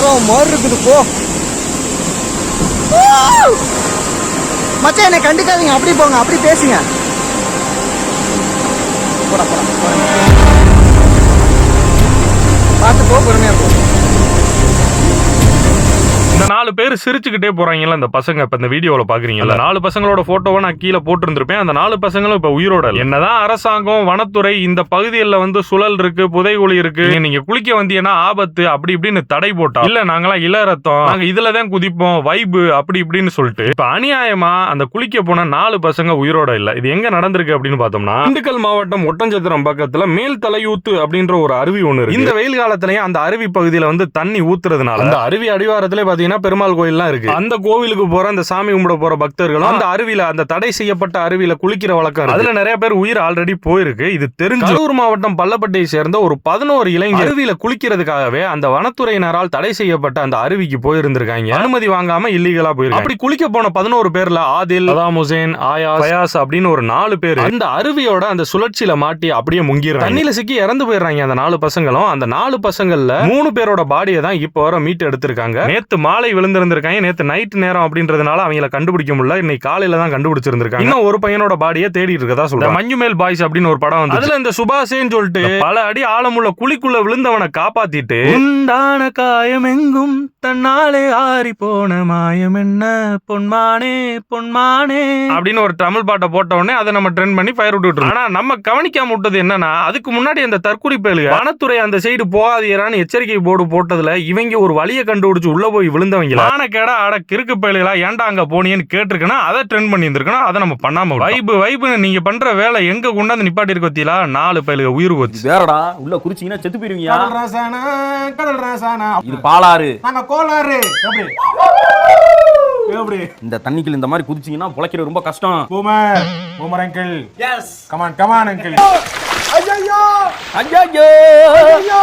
வேற மாதிரி இருக்குது போ. மச்சான் என்னை கண்டுக்காதீங்க, அப்படி போங்க, அப்படி பேசுங்க. போடா போடா, பார்த்து போ, பொறுமையா போ. இந்த 4 பேர் சிரிச்சுக்கிட்டே போறாங்கல்ல அந்த பசங்க, இப்ப இந்த வீடியோல பாக்குறீங்கல்ல, 4 பசங்களோட போட்டோவை நான் கீழே போட்டிருந்திருப்பேன். அந்த 4 பசங்களும் இப்ப உயிரோட இல்ல. என்னதான் அரசாங்கம், வனத்துறை இந்த பகுதியில் வந்து சுழல் இருக்கு, புதைகுழி இருக்கு, நீங்க குளிக்க வந்தீங்கன்னா ஆபத்து அப்படி இப்படின்னு தடை போட்டா, இல்ல நாங்களாம் இள ரத்தம், நாங்க இதுலதான் குதிப்போம், வைபு அப்படி இப்படின்னு சொல்லிட்டு இப்ப அநியாயமா அந்த குளிக்க போன 4 பசங்க உயிரோட இல்ல. இது எங்க நடந்திருக்கு அப்படின்னு பார்த்தோம்னா, திண்டுக்கல் மாவட்டம் ஒட்டஞ்சத்திரம் பக்கத்துல மேல் தலையூத்து அப்படின்ற ஒரு அருவி ஒண்ணு இருக்கு. இந்த வெயில் காலத்திலேயே அந்த அருவி பகுதியில வந்து தண்ணி ஊத்துறதுனால அந்த அருவி அடிவாரத்திலே பாத்தீங்கன்னா பெருமாள் கோயில்லாம் இருக்கு. அந்த கோவிலுக்கு போற அந்த சாமி கும்பிட போற பக்தர்களும் அந்த அருவியில, அந்த தடை செய்யப்பட்ட அருவியில குளிக்கிற வழக்கம். அதுல நிறைய பேர் உயிர் ஆல்ரெடி போயிருக்கு. இது தெரிஞ்சு கரூர் மாவட்டம் பள்ளப்பட்டியை சேர்ந்த ஒரு 11 இளைஞர் அருவியில குளிக்கிறதுக்காகவே அந்த வனத்துறையினரால் தடை செய்யப்பட்ட அந்த அருவிக்கு போயிருந்திருக்காங்க. அனுமதி வாங்காம இல்லீகலா போயிருக்கு. அப்படி குளிக்க போன 11 பேர்ல ஆதில், சதாம் ஹுசேன், ஆயாஸ் அப்படின்னு ஒரு 4 பேர் அந்த அருவியோட அந்த சுழற்சியில மாட்டி அப்படியே முங்கிடுறாங்க. தண்ணியில சிக்கி இறந்து போயிடுறாங்க அந்த 4 பசங்களும். அந்த 4 பசங்கள்ல 3 பேரோட பாடியை தான் இப்ப வர மீட்டு எடுத்திருக்காங்க. நேத்து மாலை விழுந்திருந்திருக்காங்க. நேத்து நைட் நேரம் அப்படின்றதுனால அவங்கள கண்டுபிடிக்க முடியல. இன்னைக்கு காலையில தான் கண்டுபிடிச்சிருந்திருக்காங்க. இன்னும் ஒரு பையனோட பாடியை தேடிட்டு இருக்கதா சொல்றாங்க. மஞ்சுமேல் பாய்ஸ் அப்படின்னு ஒரு படம் வந்து அதுல இந்த சுபாஷேன்னு சொல்லிட்டு பல அடி ஆழமுள்ள குழிக்குள்ள விழுந்தவனை காப்பாத்திட்டு, உண்டான காயம் எங்கும் தன்னாலே ஆறி போன மாயம் என்ன பொன்மானே பொன்மானே அப்படின்னு ஒரு தமிழ் பாட்டை போட்ட உடனே அதை நம்ம ட்ரெண்ட் பண்ணி ஃபயர் விட்டுட்டு. ஆனா நம்ம கவனிக்காம விட்டது என்னன்னா, அதுக்கு முன்னாடி அந்த தற்கொலை பேலுக வனத்துறை அந்த சைடு போகாதீரான்னு எச்சரிக்கை போர்டு போட்டதுல இவங்க ஒரு வழியை கண்டுபிடிச்சு உள்ள போய் விழுந்தவங்க கேடா அட கிறுக்கு பயலுகளா ஏன்டா அங்க போனீங்கன்னு கேட்டிருக்கணும். அதை ட்ரெண்ட் பண்ணி இருந்திருக்கணும். அதை நம்ம பண்ணாம வைபு நீங்க பண்ற வேலை எங்க கொண்டாந்து நிப்பாட்டி இருக்க பத்தியா 4 பயலுக உயிர் போச்சு. வேறடா உள்ள குறிச்சிங்கன்னா செத்து போயிருவீங்க. கடல் ராசானா இது பாலாறு, நாங்க கோலாறு. எப்படி இந்த தண்ணிக்குள்ள இந்த மாதிரி குதிச்சீங்கன்னா பொழைக்கிறது ரொம்ப கஷ்டம். Boomer uncle, yes come on uncle. ஐயோ ஐயோ ஐயோ